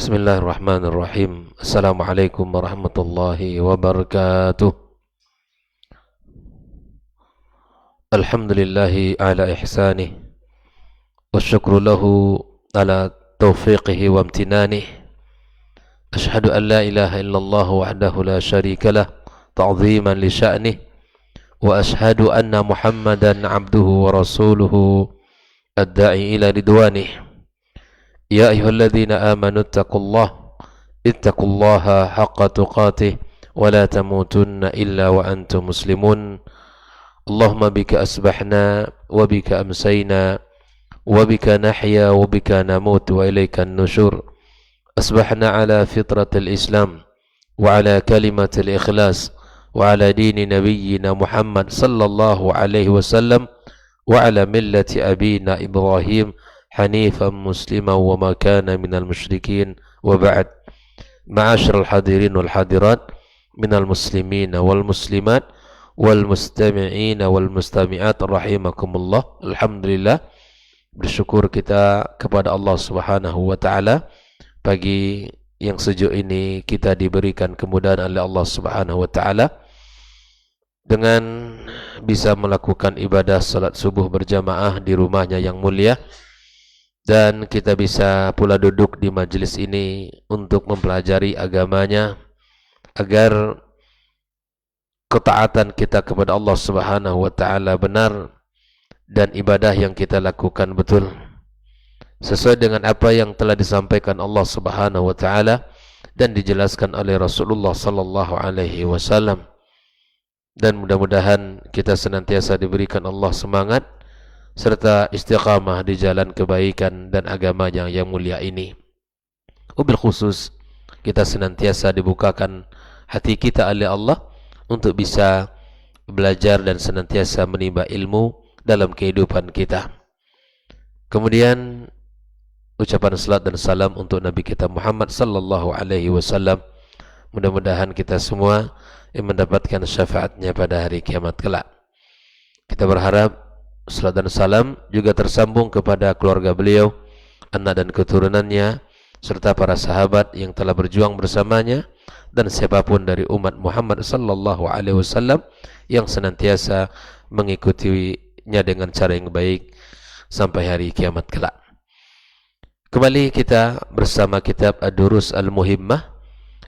Bismillahirrahmanirrahim. Assalamualaikum warahmatullahi wabarakatuh. Alhamdulillahi ala ihsanih wa syukru lahu ala taufiqihi wa amtinanih. Ashhadu an la ilaha illallah wahdahu la syarika lah ta'ziman li sya'nih wa ashhadu anna Muhammadan abduhu wa rasuluhu ad-da'i ila ridwanih. Ya ayyuhalladzina amanu ittaqullaha haqqa tuqatih wa la tamutunna illa wa antum muslimun. Allahumma bika asbahna wa bika amsayna wa bika nahya wa bika namut wa ilayka an-nusyur. Asbahna ala fitratil Islam wa ala kalimatil ikhlas wa ala dini nabiyyina Muhammad sallallahu alaihi wasallam wa ala millati abina Ibrahim hanifan musliman wa ma kana minal musyrikin wa ba'd. Ma'asyiral hadirin wal hadirat minal muslimin wal muslimat wal mustami'in wal mustami'at rahimakumullah. Alhamdulillah, bersyukur kita kepada Allah Subhanahu wa taala, pagi yang sejuk ini kita diberikan kemudahan oleh Allah Subhanahu wa taala dengan bisa melakukan ibadah salat subuh berjamaah di rumahnya yang mulia. Dan kita bisa pula duduk di majlis ini untuk mempelajari agamanya agar ketaatan kita kepada Allah Subhanahu wa taala benar dan ibadah yang kita lakukan betul sesuai dengan apa yang telah disampaikan Allah Subhanahu wa taala dan dijelaskan oleh Rasulullah sallallahu alaihi wasallam. Dan mudah-mudahan kita senantiasa diberikan Allah semangat serta istiqamah di jalan kebaikan dan agama yang mulia ini. Wabil khusus kita senantiasa dibukakan hati kita oleh Allah untuk bisa belajar dan senantiasa menimba ilmu dalam kehidupan kita. Kemudian ucapan salat dan salam untuk Nabi kita Muhammad sallallahu alaihi wasallam. Mudah-mudahan kita semua yang mendapatkan syafaatnya pada hari kiamat kelak. Kita berharap salat dan salam juga tersambung kepada keluarga beliau, anak dan keturunannya, serta para sahabat yang telah berjuang bersamanya, dan siapapun dari umat Muhammad sallallahu alaihi wasallam yang senantiasa mengikutinya dengan cara yang baik sampai hari kiamat kelak. Kembali kita bersama kitab Ad-Durus Al-Muhimmah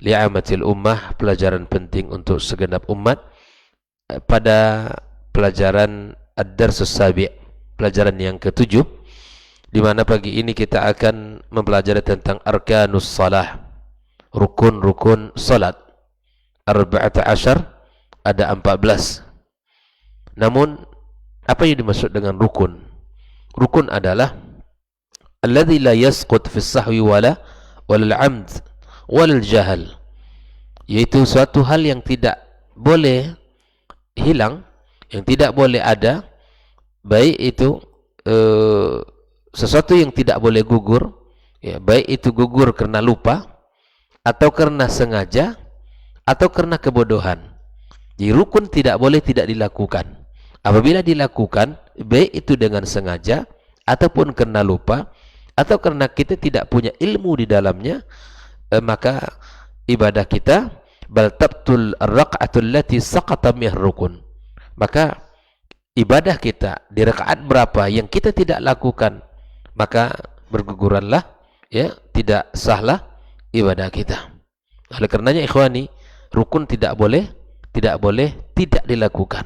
li'amatil ummah, pelajaran penting untuk segenap umat, pada pelajaran Ad-Darsus Sabi', pelajaran yang ke-7, di mana pagi ini kita akan mempelajari tentang arkanus salah, rukun-rukun salat. Arba'ata asyar, ada 14. Namun apa yang dimaksud dengan rukun? Rukun adalah alladzi la yasqut fi sahwi wala wal 'amd wal jahal, yaitu suatu hal yang tidak boleh hilang, yang tidak boleh ada, baik itu sesuatu yang tidak boleh gugur, ya, baik itu gugur karena lupa atau karena sengaja atau karena kebodohan. Jadi rukun tidak boleh tidak dilakukan. Apabila dilakukan, baik itu dengan sengaja ataupun karena lupa atau karena kita tidak punya ilmu di dalamnya, maka ibadah kita bal tabtul raq'atul lati saqata min rukun. Maka ibadah kita di rakaat berapa yang kita tidak lakukan, maka berguguranlah, ya, tidak sahlah ibadah kita. Oleh karenanya ikhwani, rukun tidak boleh tidak dilakukan.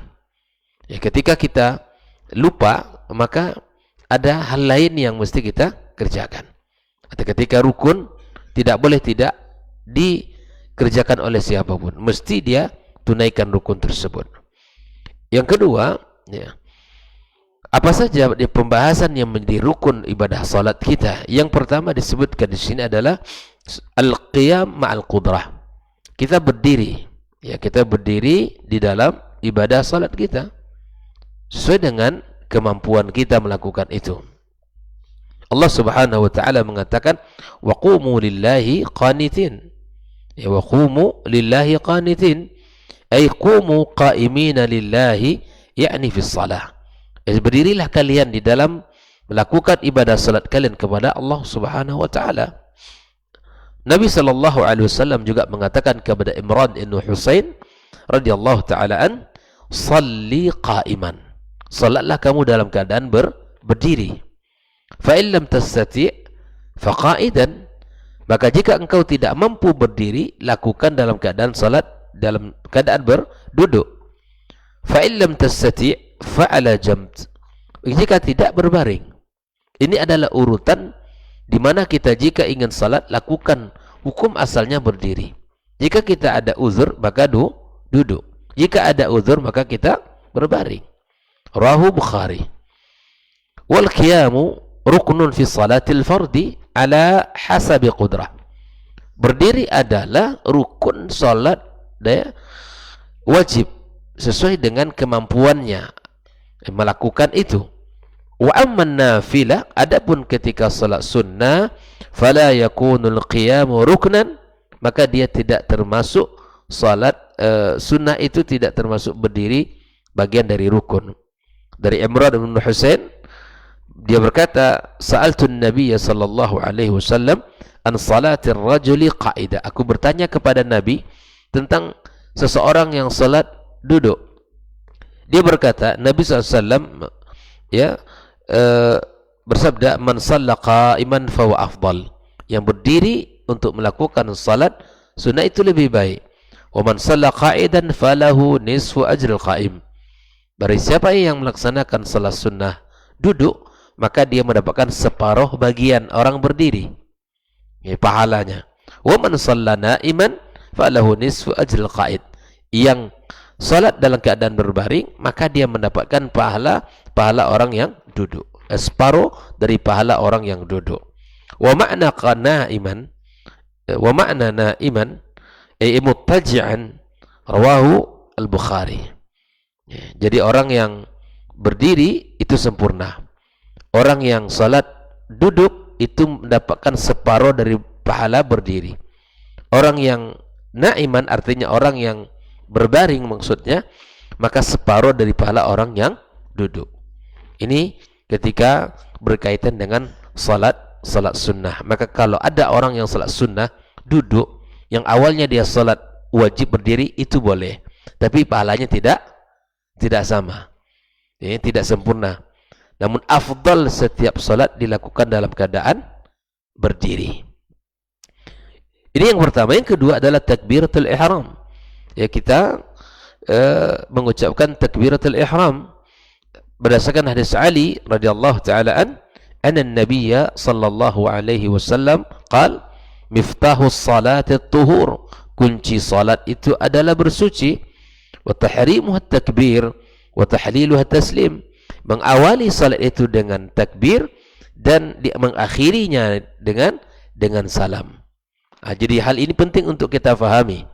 Ya, ketika kita lupa, maka ada hal lain yang mesti kita kerjakan. Atau ketika rukun tidak boleh tidak dikerjakan oleh siapapun, mesti dia tunaikan rukun tersebut. Yang kedua, ya, apa saja di pembahasan yang menjadi rukun ibadah salat kita? Yang pertama disebutkan di sini adalah al-qiyam ma'al qudrah. Kita berdiri, ya, kita berdiri di dalam ibadah salat kita sesuai dengan kemampuan kita melakukan itu. Allah Subhanahu wa taala mengatakan wa qumu lillahi qanitin. Ya, wa qumu lillahi qanitin, ay qumu qa'imina lillahi, yakni fi shalah. Berdirilah kalian di dalam melakukan ibadah salat kalian kepada Allah Subhanahu wa taala. Nabi SAW juga mengatakan kepada Imran bin Husain radhiyallahu taala an, "Shalli qa'iman." Salatlah kamu dalam keadaan berdiri. Fa in lam tastati' fa qa'idan. Maka jika engkau tidak mampu berdiri, lakukan dalam keadaan salat dalam keadaan berduduk. Fa in lam tastati' fa 'ala jamb. Jika tidak, berbaring. Ini adalah urutan di mana kita jika ingin salat lakukan hukum asalnya berdiri. Jika kita ada uzur maka duduk. Jika ada uzur maka kita berbaring. Rawahu Bukhari. Wal qiyamu ruknun fi salatil fardi ala hasabi qudrah. Berdiri adalah rukun salat wajib sesuai dengan kemampuannya melakukan itu. Wa amman nafilah, adapun ketika salat sunnah, fala yakunul qiyamu ruknan, maka dia tidak termasuk salat sunnah itu tidak termasuk berdiri bagian dari rukun. Dari Imran bin Husain, dia berkata, sa'altun Nabiy sallallahu alaihi wasallam an salatir rajuli qa'ida. Aku bertanya kepada Nabi tentang seseorang yang salat duduk. Dia berkata, Nabi SAW bersabda, man shalla qa'iman fa huwa afdal. Yang berdiri untuk melakukan salat sunnah itu lebih baik. Wa man shalla qa'idan falahu nisfu ajril qa'im. Barang siapa yang melaksanakan salat sunnah duduk, maka dia mendapatkan separuh bagian orang berdiri, pahalanya. Wa man shalla na'iman falahu nisfu ajril qa'id. Yang salat dalam keadaan berbaring, maka dia mendapatkan pahala orang yang duduk, separuh dari pahala orang yang duduk. Wa ma'na na'iman, wa ma'na na'iman ay muttaji'an, rawahu al-Bukhari. Jadi orang yang berdiri itu sempurna. Orang yang salat duduk itu mendapatkan separuh dari pahala berdiri. Orang yang na'iman artinya orang yang berbaring maksudnya, maka separuh dari pahala orang yang duduk. Ini ketika berkaitan dengan salat sunnah. Maka kalau ada orang yang salat sunnah duduk, yang awalnya dia salat wajib berdiri, itu boleh, tapi pahalanya tidak sama, tidak sempurna. Namun afdal setiap salat dilakukan dalam keadaan berdiri. Ini yang pertama. Yang kedua adalah takbiratul ihram. Kita mengucapkan takbiratul ihram berdasarkan hadis Ali radhiyallahu taala anna an-nabiy sallallahu alaihi wasallam qaal, miftahus salati at-tuhur, kunci salat itu adalah bersuci, wa tahrimuha at-takbir wa tahliluha at-taslim, mengawali salat itu dengan takbir dan mengakhirinya dengan salam. Jadi hal ini penting untuk kita fahami,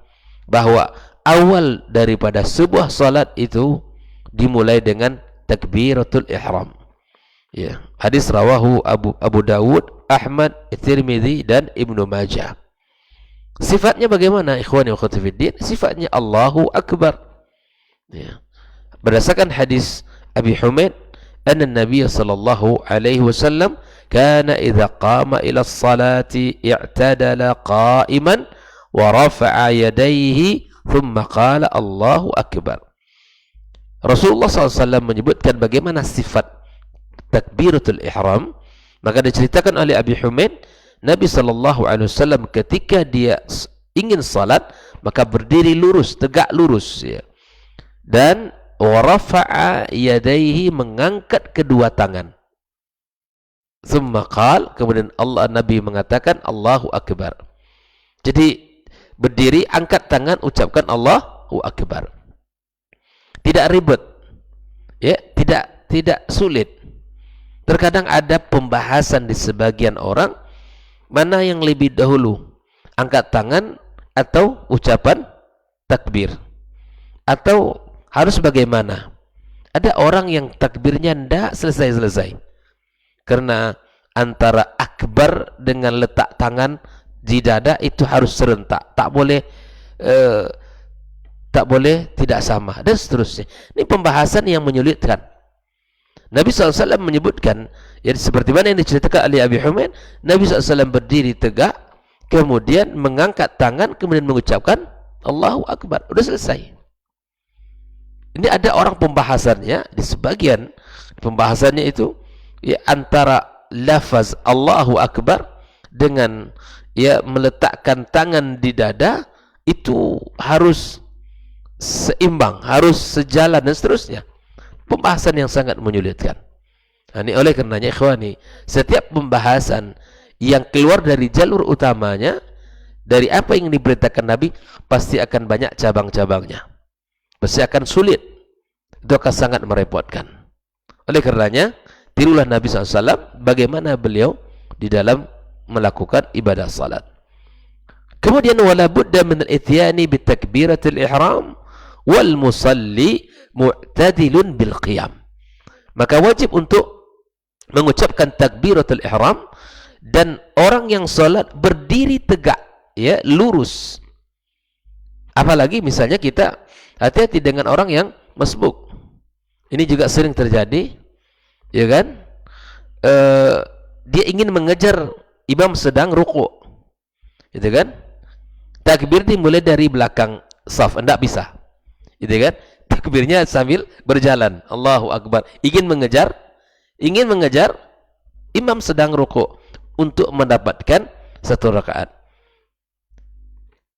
bahwa awal daripada sebuah salat itu dimulai dengan takbiratul ihram. Hadis rawahu Abu Dawud, Ahmad, Tirmidzi dan Ibnu Majah. Sifatnya bagaimana ikhwani wa akhwati fiddin? Sifatnya Allahu Akbar. Berdasarkan hadis Abi Humaid, anna Nabiy sallallahu alaihi wasallam kana idza qama ila as-salati i'tadala qa'iman wa rafa'a yadayhi thumma qala Allahu Akbar. Rasulullah SAW menyebutkan bagaimana sifat takbiratul ihram. Maka diceritakan oleh Abi Humaid, Nabi SAW ketika dia ingin salat, maka berdiri lurus, tegak lurus, dan wa rafa'a yadayhi, mengangkat kedua tangan. Thumma qala, kemudian Nabi mengatakan Allahu Akbar. Jadi berdiri, angkat tangan, ucapkan Allahu Akbar. Tidak ribet, tidak sulit. Terkadang ada pembahasan di sebagian orang, mana yang lebih dahulu, angkat tangan atau ucapan takbir, atau harus bagaimana. Ada orang yang takbirnya tidak selesai-selesai, karena antara akbar dengan letak tangan di dada itu harus serentak, tak boleh tidak sama, dan seterusnya. Ini pembahasan yang menyulitkan. Nabi SAW menyebutkan, seperti mana yang diceritakan oleh Abi Humaid, Nabi SAW berdiri tegak, kemudian mengangkat tangan, kemudian mengucapkan Allahu Akbar. Udah selesai. Ini ada orang pembahasannya, di sebagian pembahasannya itu ya antara lafaz Allahu Akbar dengan ya meletakkan tangan di dada itu harus seimbang, harus sejalan dan seterusnya. Pembahasan yang sangat menyulitkan. Nah, ini oleh karenanya ikhwani, setiap pembahasan yang keluar dari jalur utamanya, dari apa yang diberitakan Nabi, pasti akan banyak cabang-cabangnya. Pasti akan sulit. Itu akan sangat merepotkan. Oleh karenanya, tirulah Nabi SAW bagaimana beliau di dalam melakukan ibadah salat. Kemudian wala budda min al-ityani bi takbiratil ihram wal musalli mu'tadilun bil qiyam. Maka wajib untuk mengucapkan takbiratul ihram dan orang yang salat berdiri tegak, ya, lurus. Apalagi misalnya kita hati-hati dengan orang yang masbuk. Ini juga sering terjadi, ya kan? Dia ingin mengejar imam sedang ruku, gitu kan? Takbir dimulai dari belakang saf, enggak bisa, gitu kan? Takbirnya sambil berjalan, Allahu Akbar. Ingin mengejar imam sedang ruku untuk mendapatkan satu rakaat.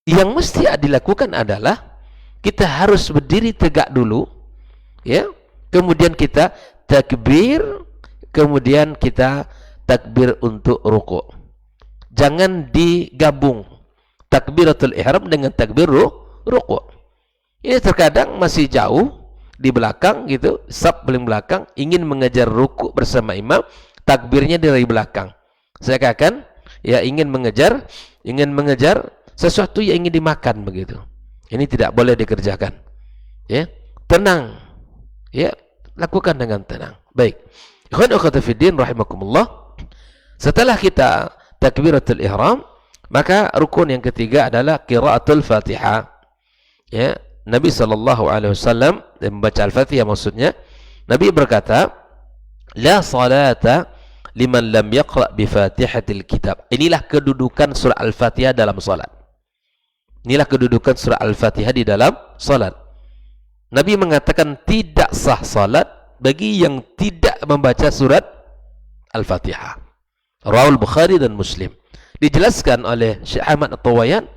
Yang mesti dilakukan adalah kita harus berdiri tegak dulu, ya. Kemudian kita takbir, kemudian kita takbir untuk ruku. Jangan digabung takbiratul ihram dengan takbir ruku. Ini terkadang masih jauh di belakang gitu, saf paling belakang, ingin mengejar ruku bersama imam, takbirnya dari belakang. Saya katakan, ya ingin mengejar sesuatu yang ingin dimakan begitu. Ini tidak boleh dikerjakan. Ya, tenang. Ya, lakukan dengan tenang. Baik. Ikhwan akhwat fiddin rahimakumullah. Setelah kita takbiratul ihram, maka rukun yang ketiga adalah qiraatul Fatihah. Ya, Nabi SAW membaca Al-Fatihah, maksudnya Nabi berkata, la salata liman lam yaqra bi Fatihatil kitab. Inilah kedudukan surah Al-Fatihah dalam salat. Inilah kedudukan surah Al-Fatihah di dalam salat. Nabi mengatakan tidak sah salat bagi yang tidak membaca surat Al-Fatihah. Rawal Bukhari dan Muslim. Dijelaskan oleh Syekh Ahmad At-Tawayan,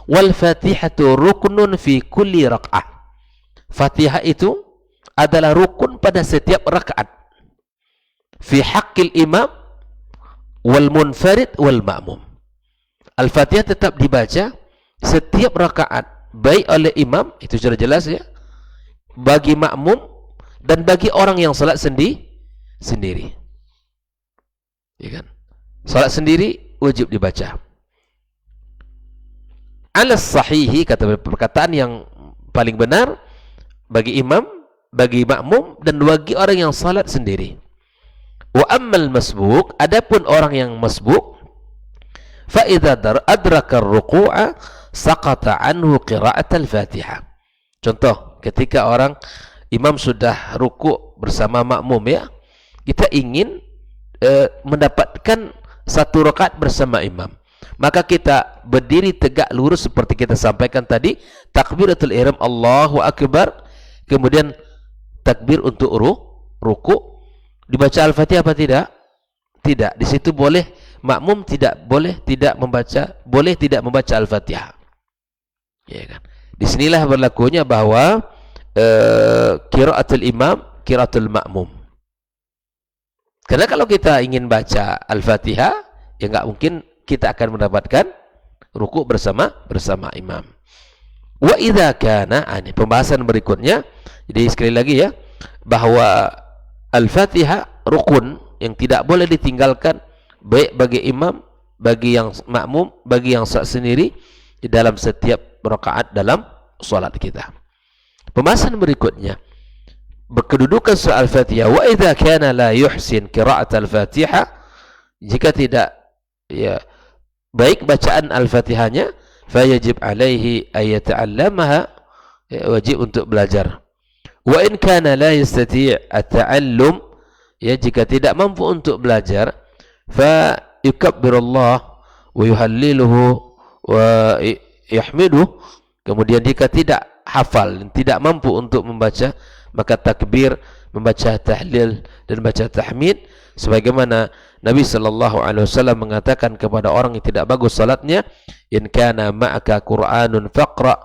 wal Fatihatu ruknun fi kulli rak'ah. Fatihah itu adalah rukun pada setiap rakaat. Fi haqqil imam wal munfarid wal ma'mum. Al-Fatihah tetap dibaca setiap rakaat, baik oleh imam, itu sudah jelas ya, bagi makmum dan bagi orang yang salat sendiri. Ya kan? Salat sendiri wajib dibaca. Alas sahihi, kata perkataan yang paling benar, bagi imam, bagi makmum dan bagi orang yang salat sendiri. Wa ammal masbuk, adapun orang yang masbuk, fa idza adraka ar-ruku'a saqata anhu qira'at al-Fatihah. Contoh, ketika orang imam sudah ruku bersama makmum, ya, kita ingin mendapatkan satu rakaat bersama imam, maka kita berdiri tegak lurus seperti kita sampaikan tadi, takbiratul ihram Allahu Akbar, kemudian takbir untuk ruku. Dibaca Al-Fatihah apa tidak? Tidak. Di situ boleh makmum tidak membaca Al-Fatihah. Ya kan? Disinilah berlakunya bahwa qiraatul imam, qiraatul makmum. Karena kalau kita ingin baca Al-Fatihah, ya nggak mungkin kita akan mendapatkan ruku bersama imam. Wa idza kana, ini pembahasan berikutnya. Jadi sekali lagi ya, bahwa Al-Fatihah rukun yang tidak boleh ditinggalkan, baik bagi imam, bagi yang makmum, bagi yang salat sendiri, di dalam setiap rakaat dalam salat kita. Pembahasan berikutnya, berkedudukan surah Al-Fatihah. Wa idza kana la yuhsin qira'at Al-Fatihah, jika tidak ya baik bacaan Al-Fatihahnya, fa yajib alaihi ay yata'allamaha, ya, wajib untuk belajar. Wa in kana la yastati' at-ta'allum, ya, jika tidak mampu untuk belajar, fa yukabbirullah wa yuhalliluhu wa yahmidu, kemudian jika tidak hafal, tidak mampu untuk membaca, maka takbir, membaca tahlil dan baca tahmid, sebagaimana Nabi sallallahu alaihi wasallam mengatakan kepada orang yang tidak bagus salatnya, in kana ma'aka Qur'anun faqra,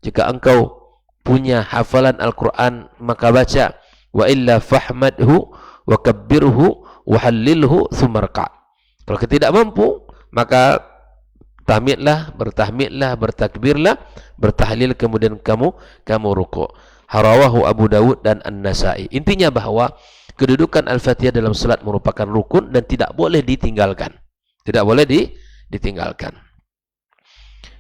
jika engkau punya hafalan Al-Qur'an maka baca, wa illa fahmadhu wa kabbirhu wa hallilhu thumma rka'. Kalau tidak mampu, maka tahmidlah, bertakbirlah, bertahlil, kemudian kamu rukuk. Harawahu Abu Dawud dan An-Nasai. Intinya bahwa kedudukan Al-Fatihah dalam salat merupakan rukun dan tidak boleh ditinggalkan. Tidak boleh ditinggalkan.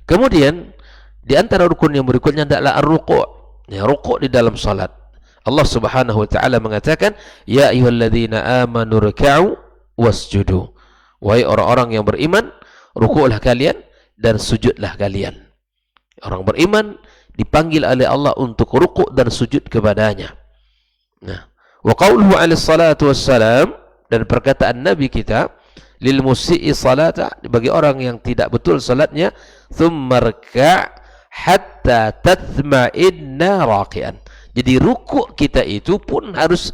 Kemudian di antara rukun yang berikutnya adalah ar-ruku'. Ya, rukuk di dalam salat. Allah Subhanahu wa taala mengatakan, "Ya ayyuhalladzina amanu ruk'u wasjudu." Wahai orang-orang yang beriman, rukuklah kalian dan sujudlah kalian. Orang beriman dipanggil oleh Allah untuk rukuk dan sujud kepadanya. Nah, wa qauluhu alaihi salatu wassalam, dan perkataan Nabi kita, lil musii salata, bagi orang yang tidak betul salatnya, thumma rka' hatta tatma'inna raqi'an. Jadi rukuk kita itu pun harus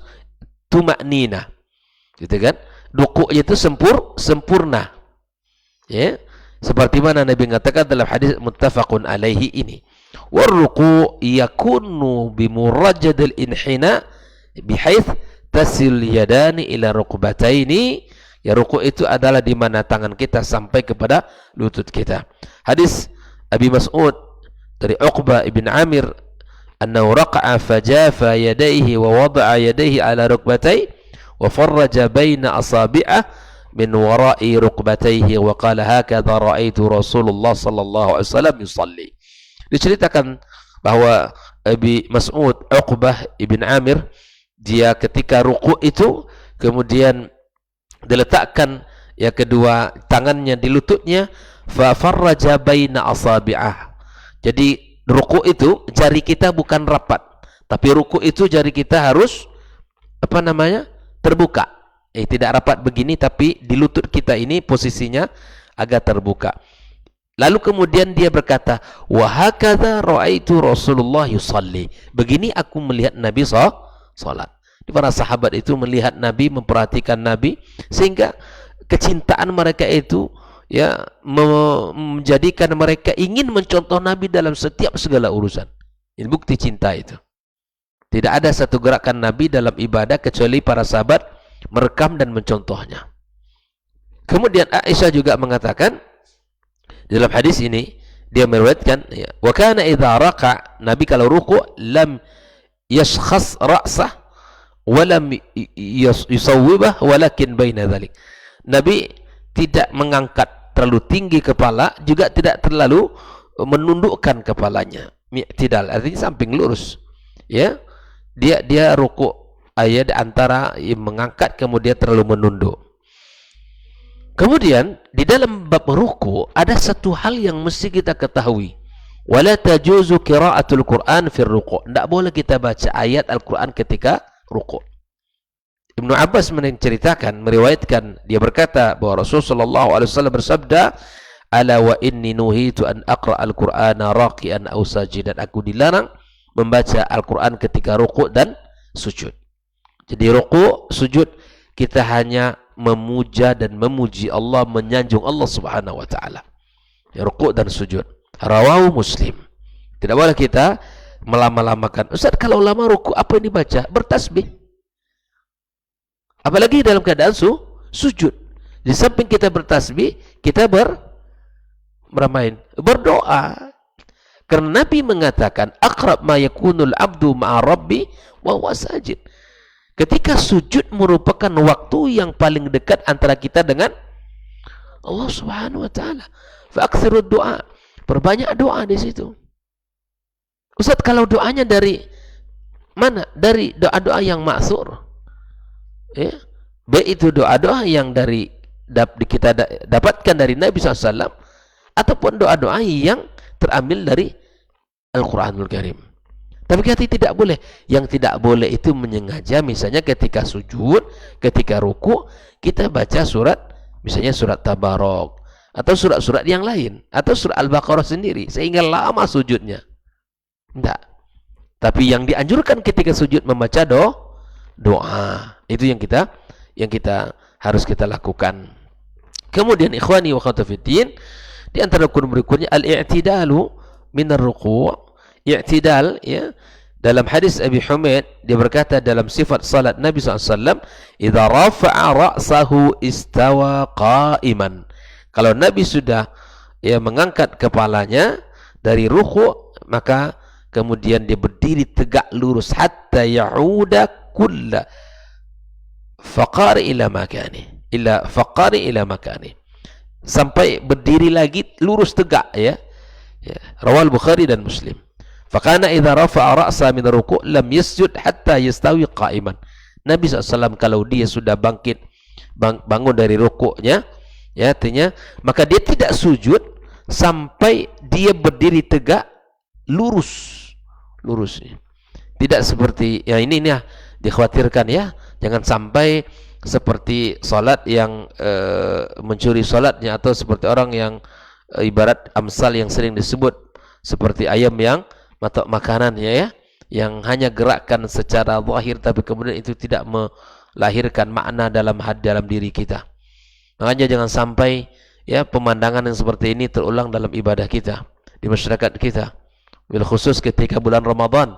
tuma'nina, gitu kan? Rukuknya itu sempurna, ya, seperti mana Nabi mengatakan dalam hadis muttafaqun alaihi ini, warruku' yakunu bimurajjadil inhina bihaits tasil yadani ila rukbataini. Ya, ruku' itu adalah di mana tangan kita sampai kepada lutut kita. Hadis Abi Mas'ud dari Uqbah ibn Amir, annahu raqa'a fajafa yadayhi wa wada'a yadayhi ala rukbatayhi wa farraja baina asabi'ah min wara'i rukbatayhi wa qala hakadha ra'aitu Rasulullah sallallahu alaihi wasallam yusalli. Diceritakan bahwa Abi Mas'ud Uqbah ibn Amir, dia ketika ruku' itu kemudian diletakkan ya kedua tangannya di lututnya, fa farraja baina asabi'ah. Jadi ruku' itu jari kita bukan rapat, tapi ruku' itu jari kita harus terbuka. Tidak rapat begini, tapi di lutut kita ini posisinya agak terbuka. Lalu kemudian dia berkata, wa hakadha ra'aitu Rasulullah yusalli. Begini aku melihat Nabi salat. Para sahabat itu melihat Nabi, memperhatikan Nabi, sehingga kecintaan mereka itu ya menjadikan mereka ingin mencontoh Nabi dalam setiap segala urusan. Ini bukti cinta itu. Tidak ada satu gerakan Nabi dalam ibadah kecuali para sahabat merekam dan mencontohnya. Kemudian Aisyah juga mengatakan dalam hadis ini, dia meriwayatkan, ya, wa kana idza raqa', Nabi kalau ruku' lam yashkhas ra'sah wa lam yusawwibah walakin baina dzalik. Nabi tidak mengangkat terlalu tinggi kepala, juga tidak terlalu menundukkan kepalanya. I'tidal artinya samping lurus. Ya. Dia ruku' ayat antara mengangkat kemudian terlalu menunduk. Kemudian di dalam bab ruku' ada satu hal yang mesti kita ketahui. Wala tajuzu qira'atul Qur'an fi ruku'. Tidak boleh kita baca ayat Al-Qur'an ketika ruku'. Ibnu Abbas menceritakan, meriwayatkan, dia berkata bahwa Rasulullah sallallahu alaihi wasallam bersabda, ala wa inni nuhitu an aqra al-Qur'ana raqi'an aw sajidan. Aku dilarang membaca Al-Qur'an ketika ruku' dan sujud. Jadi ruku', sujud, kita hanya memuja dan memuji Allah, menyanjung Allah Subhanahu wa taala. Ya, ruku' dan sujud. Rawahu Muslim. Tidak boleh kita melama-lamakan. Ustaz, kalau lama ruku' apa yang dibaca? Bertasbih. Apalagi dalam keadaan sujud. Di samping kita bertasbih, kita berdoa. Karena Nabi mengatakan, aqrab ma yakunul abdu ma'a rabbi wa huwa sajid. Ketika sujud merupakan waktu yang paling dekat antara kita dengan Allah Subhanahu wa taala. Fa aktsirud du'a. Perbanyak doa di situ. Ustaz, kalau doanya dari mana? Dari doa-doa yang ma'tsur. Ya. Baik itu doa-doa yang kita dapatkan dari Nabi SAW, ataupun doa-doa yang terambil dari Al-Quranul Karim. Tapi kita tidak boleh. Yang tidak boleh itu menyengaja, misalnya ketika sujud, ketika ruku, kita baca surat, misalnya surat Tabarok, atau surat-surat yang lain, atau surat Al-Baqarah sendiri, sehingga lama sujudnya. Tidak. Tapi yang dianjurkan ketika sujud membaca doa. Itu yang kita harus kita lakukan. Kemudian ikhwani wa akhwati fiddin, di antara rukun berikutnya al-i'tidalu minar ruku'. I'tidal, ya. Dalam hadis Abi Humaid dia berkata dalam sifat salat Nabi SAW, idza rafa'a ra'sahu istawa qa'iman. Kalau Nabi sudah mengangkat kepalanya dari ruku', maka kemudian dia berdiri tegak lurus hatta ya'uda kulla faqari ila makani, sampai berdiri lagi lurus tegak, ya. Rawal Bukhari dan Muslim. Fakana idza rafa'a ra'sa min ruku' lam yasjud hatta yastawi qa'iman. Nabi SAW kalau dia sudah bangun dari rukuknya, ya, artinya maka dia tidak sujud sampai dia berdiri tegak lurus. Tidak seperti ini dikhawatirkan, ya, jangan sampai seperti salat yang mencuri salatnya, atau seperti orang yang ibarat amsal yang sering disebut seperti ayam yang matok makanannya, ya, yang hanya gerakkan secara zahir tapi kemudian itu tidak melahirkan makna dalam diri kita. Makanya jangan sampai, ya, pemandangan yang seperti ini terulang dalam ibadah kita di masyarakat kita, bil khusus ketika bulan Ramadan,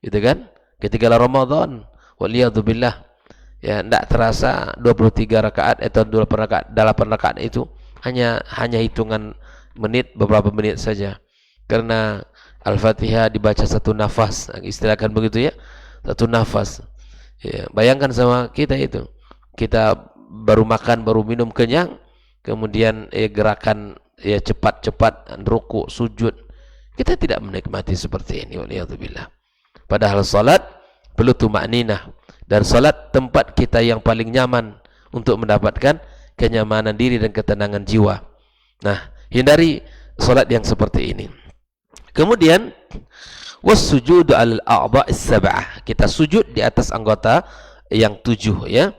gitu kan? Ketika Ramadan, waliyadzubillah, ya, tidak terasa 23 rakaat atau 8 rakaat itu hanya hitungan menit, beberapa menit saja, karena Al-Fatihah dibaca satu nafas, istilahkan begitu, ya, satu nafas. Ya, bayangkan sama kita itu, kita baru makan, baru minum kenyang, kemudian gerakan cepat-cepat, ruku, sujud, kita tidak menikmati seperti ini, waliyadzubillah. Padahal salat perlu tumakninah, dan salat tempat kita yang paling nyaman untuk mendapatkan kenyamanan diri dan ketenangan jiwa. Nah, hindari salat yang seperti ini. Kemudian wassujudu 'alal a'dha'is sab'ah, kita sujud di atas anggota yang 7, ya.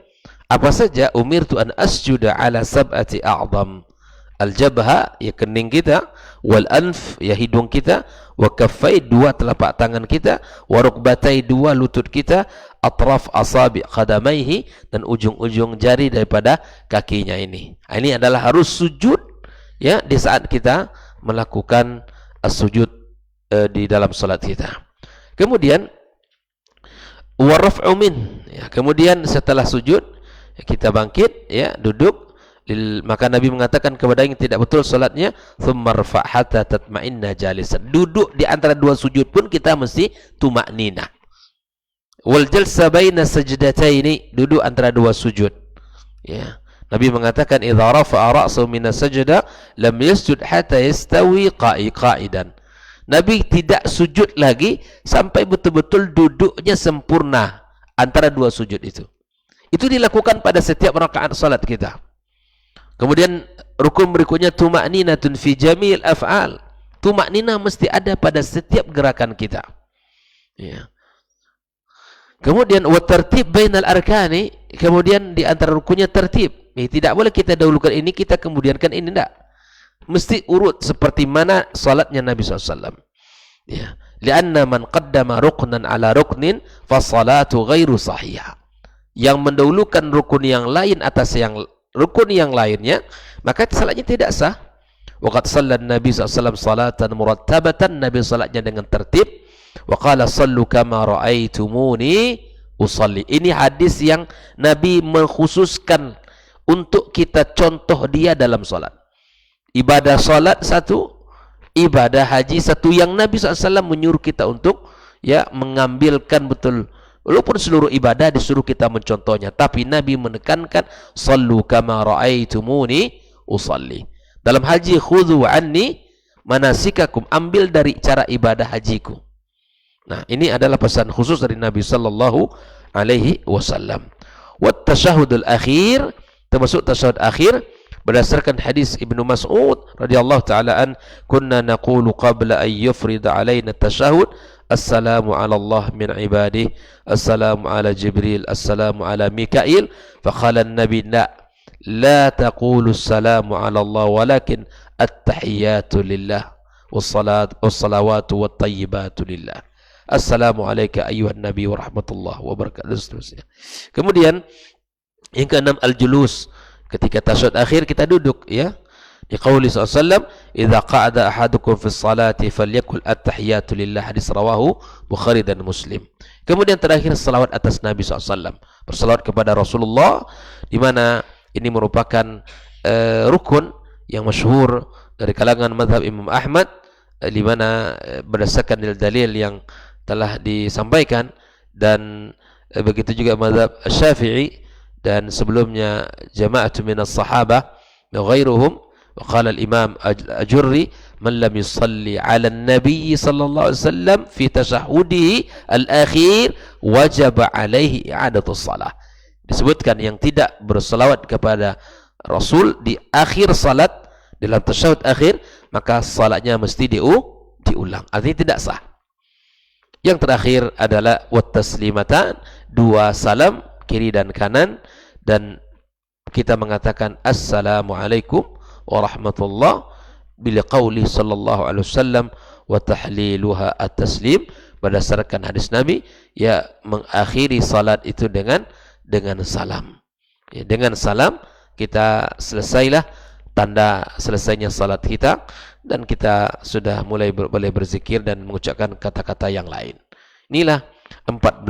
Apa saja? Umirtu an asjuda 'ala sab'ati a'dham. Al-jabha, ya, kening kita, wal anf, ya, hidung kita, wa kaffai, 2 telapak tangan kita, wa rukbatai, 2 lutut kita, atraf asabi' qadamaihi, dan ujung-ujung jari daripada kakinya ini. Ini adalah harus sujud, ya, di saat kita melakukan sujud di dalam salat kita. Kemudian waraf'u min, ya, kemudian setelah sujud kita bangkit, ya, duduk. Maka Nabi mengatakan kepada yang tidak betul salatnya, tsumma rfa' hatta tatma'inna jalisan. Duduk di antara 2 sujud pun kita mesti tumakninah. Wal jalsa baina sajdataini, duduk antara 2 sujud, ya. Nabi mengatakan idza rafa'a ra'sahu min as-sajdah lam yasjud hatta yastawi qa'idan. Nabi tidak sujud lagi sampai betul-betul duduknya sempurna antara 2 sujud itu. Itu dilakukan pada setiap rakaat salat kita. Kemudian rukun berikutnya tumakninatun fi jamil af'al. Tumakninah mesti ada pada setiap gerakan kita, ya. Kemudian wa tartib bainal arkani, kemudian di antara rukunnya tertib. Tidak boleh kita dahulukan ini, kita kemudiankan ini, tidak. Mesti urut seperti mana salatnya Nabi SAW, ya. Lianna man qaddama ruknan ala ruknin fa salatu ghairu sahihah. Yang mendahulukan rukun yang lain atas rukun yang lainnya, maka salatnya tidak sah. Waqad shalla Nabi SAW salatan murattabatan, Nabi salatnya dengan tertib. Wa qala sallu kama ra'aitumuni usalli. Ini hadis yang Nabi mengkhususkan untuk kita contoh dia dalam salat. Ibadah salat satu, ibadah haji satu, yang Nabi SAW menyuruh kita untuk, ya, mengambilkan betul. Walaupun seluruh ibadah disuruh kita mencontohnya, tapi Nabi menekankan sallu kama ra'aitumuni usalli. Dalam haji, khudhu anni manasikakum, ambil dari cara ibadah hajiku. Nah, ini adalah pesan khusus dari Nabi sallallahu alaihi wasallam. Wat tasyahudul akhir, termasuk tasyahud akhir, berdasarkan hadis Ibnu Mas'ud radhiyallahu taala an, kunna naqulu qabla an yufrida alaina tasyahud, assalamu ala Allah min ibadihi, assalamu ala Jibril, assalamu ala Mikail. Faqala an-nabi la la taqulu assalamu ala Allah walakin at-tahiyyatu lillah wassalawatu wattayyibatu lillah. Assalamu alayka ayyuhan nabi wa rahmatullah wa barakatuh, dan seterusnya. Kemudian yang keenam, al-julus. Ketika tasyahud akhir kita duduk, ya. Di qauli sallallahu, idza qa'ada ahadukum fi sholati falyakul at-tahiyatu lillah, hadis rawahu Bukhari dan Muslim. Kemudian terakhir salawat atas Nabi SAW, bersalawat kepada Rasulullah, di mana ini merupakan rukun yang masyhur dari kalangan mazhab Imam Ahmad, di mana berdasarkan dalil yang telah disampaikan, dan begitu juga mazhab Syafi'i, dan sebelumnya jama'atu minas sahabah wa ghairuhum. وقال الإمام أجري من لم يصلي على النبي صلى الله عليه وسلم في تشهده الأخير وجب عليه إعادة الصلاة. Disebutkan yang tidak berselawat kepada Rasul di akhir salat, dalam tasyahud akhir, maka salatnya mesti diulang, artinya tidak sah. Yang terakhir adalah wat taslimatan, dua salam kiri dan kanan, dan kita mengatakan assalamualaikum warahmatullah bila qauli sallallahu alaihi wasallam wa tahliluha at-taslim, berdasarkan hadis Nabi, ya, mengakhiri salat itu dengan salam. Ya, dengan salam kita selesailah, tanda selesainya salat kita, dan kita sudah mulai boleh berzikir dan mengucapkan kata-kata yang lain. Inilah 14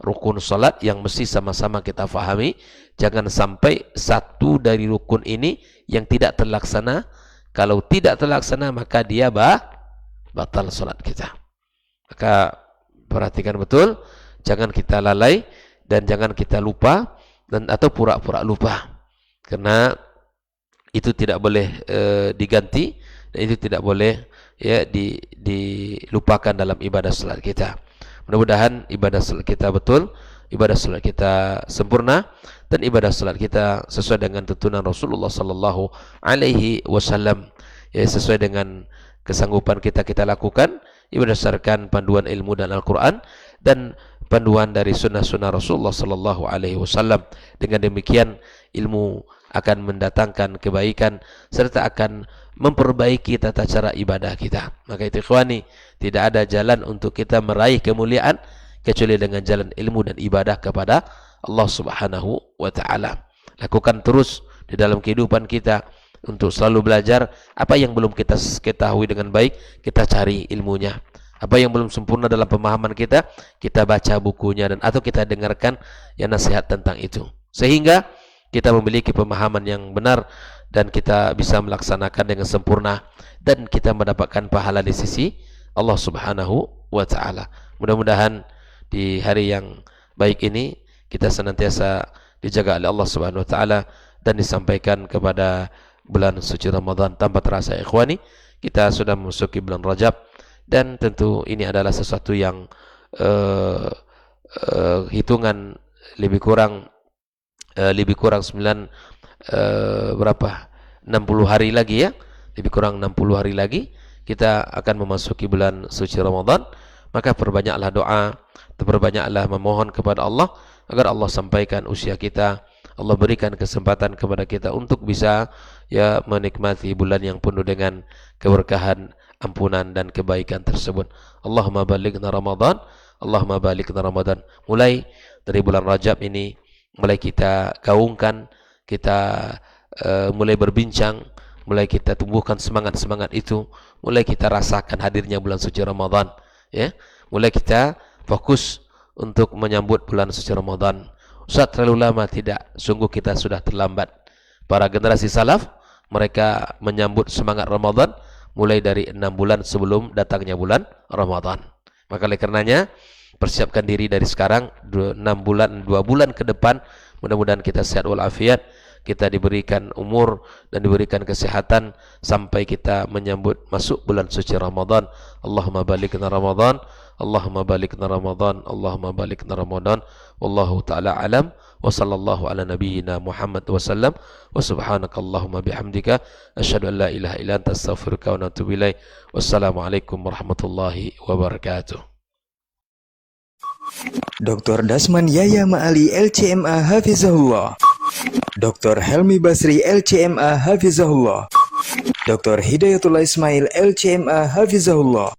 rukun salat yang mesti sama-sama kita fahami. Jangan sampai satu dari rukun ini yang tidak terlaksana. Kalau tidak terlaksana, maka dia batal salat kita. Maka perhatikan betul, jangan kita lalai dan jangan kita lupa, dan atau pura-pura lupa, karena itu tidak boleh diganti, dan itu tidak boleh, ya, dilupakan dalam ibadah salat kita. Mudah-mudahan ibadah salat kita betul, ibadah salat kita sempurna, dan ibadah salat kita sesuai dengan tuntunan Rasulullah sallallahu alaihi wasallam, ya, sesuai dengan kesanggupan kita lakukan, ya, berdasarkan panduan ilmu dan Al-Qur'an dan panduan dari sunnah-sunnah Rasulullah sallallahu alaihi wasallam. Dengan demikian ilmu akan mendatangkan kebaikan serta akan memperbaiki tata cara ibadah kita. Maka itu ikhwani, tidak ada jalan untuk kita meraih kemuliaan kecuali dengan jalan ilmu dan ibadah kepada Allah Subhanahu wa taala. Lakukan terus di dalam kehidupan kita untuk selalu belajar. Apa yang belum kita ketahui dengan baik, kita cari ilmunya. Apa yang belum sempurna dalam pemahaman kita baca bukunya, dan atau kita dengarkan yang nasihat tentang itu, sehingga kita memiliki pemahaman yang benar dan kita bisa melaksanakan dengan sempurna, dan kita mendapatkan pahala di sisi Allah Subhanahu wa taala. Mudah-mudahan di hari yang baik ini kita senantiasa dijaga oleh Allah Subhanahu wa taala dan disampaikan kepada bulan suci Ramadan tanpa terasa. Ikhwani, kita sudah memasuki bulan Rajab, dan tentu ini adalah sesuatu yang hitungan lebih kurang 60 hari lagi, ya, lebih kurang 60 hari lagi kita akan memasuki bulan suci Ramadan. Maka perbanyaklah doa, perbanyaklah memohon kepada Allah agar Allah sampaikan usia kita, Allah berikan kesempatan kepada kita untuk bisa, ya, menikmati bulan yang penuh dengan keberkahan, ampunan dan kebaikan tersebut. Allahumma balighna Ramadan, Allahumma balighna Ramadan. Mulai dari bulan Rajab ini, mulai kita gaungkan, kita mulai berbincang, mulai kita tumbuhkan semangat-semangat itu, mulai kita rasakan hadirnya bulan suci Ramadan, ya. Mulai kita fokus untuk menyambut bulan suci Ramadan. Usah terlalu lama, tidak, sungguh kita sudah terlambat. Para generasi salaf, mereka menyambut semangat Ramadan mulai dari 6 bulan sebelum datangnya bulan Ramadan. Maka oleh karenanya, persiapkan diri dari sekarang, 2 bulan ke depan, mudah-mudahan kita sehat walafiat, kita diberikan umur dan diberikan kesehatan sampai kita menyambut masuk bulan suci Ramadan. Allahumma balighna Ramadan, Allahumma balighna Ramadan, Allahumma balighna Ramadan. Wallahu ta'ala alam, wa sallallahu ala nabiyyina Muhammad wa sallam, wa subhanaka Allahumma bihamdika asyhadu an la ilaha illa anta astaghfiruka wa atubu ilaik. Wassalamualaikum warahmatullahi wabarakatuh. Dr. Dasman Yaya Ma'ali LCMA Hafizahullah. Dr. Helmi Basri LCMA Hafizahullah, Dr. Hidayatullah Ismail LCMA Hafizahullah,